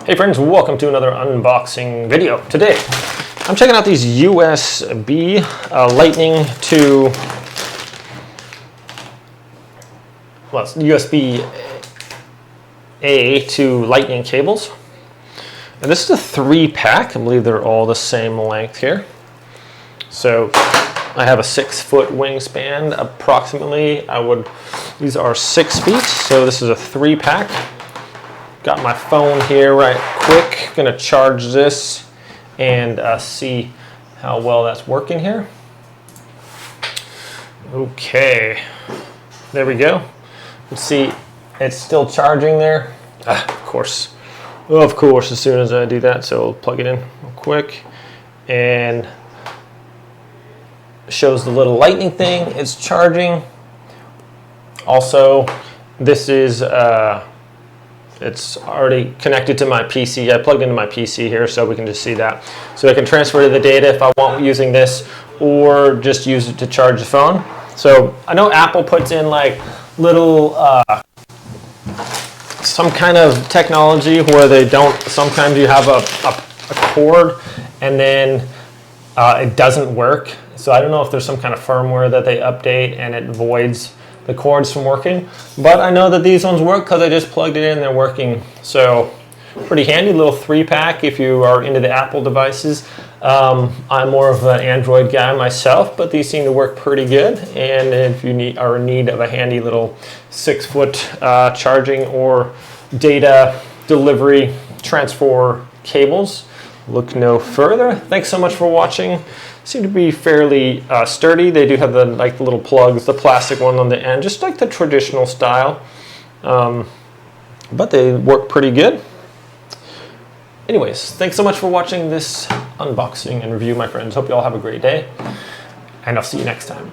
Hey friends, welcome to another unboxing video. Today, I'm checking out these USB Lightning to, well, it's USB-A to Lightning cables. And this is a 3-pack. I believe they're all the same length here. So I have a 6-foot wingspan approximately. These are 6 feet, so this is a 3-pack. Got my phone here right quick. Gonna charge this and see how well that's working here. Okay, there we go. Let's see, it's still charging there. Of course, as soon as I do that, so I'll plug it in real quick. And shows the little lightning thing, it's charging. Also, this is, it's already connected to my PC. I plugged into my PC here so we can just see that. So I can transfer the data if I want using this or just use it to charge the phone. So I know Apple puts in like little, some kind of technology where they don't, sometimes you have a cord and then it doesn't work. So I don't know if there's some kind of firmware that they update and it voids the cords from working, but I know that these ones work because I just plugged it in, they're working. So pretty handy little 3-pack if you are into the Apple devices. I'm more of an Android guy myself, but these seem to work pretty good. And if you are in need of a handy little 6-foot charging or data delivery transfer cables, look no further. Thanks so much for watching. Seem to be fairly sturdy. They do have the little plugs, the plastic one on the end, just like the traditional style. But they work pretty good. Anyways, thanks so much for watching this unboxing and review, my friends. Hope you all have a great day, and I'll see you next time.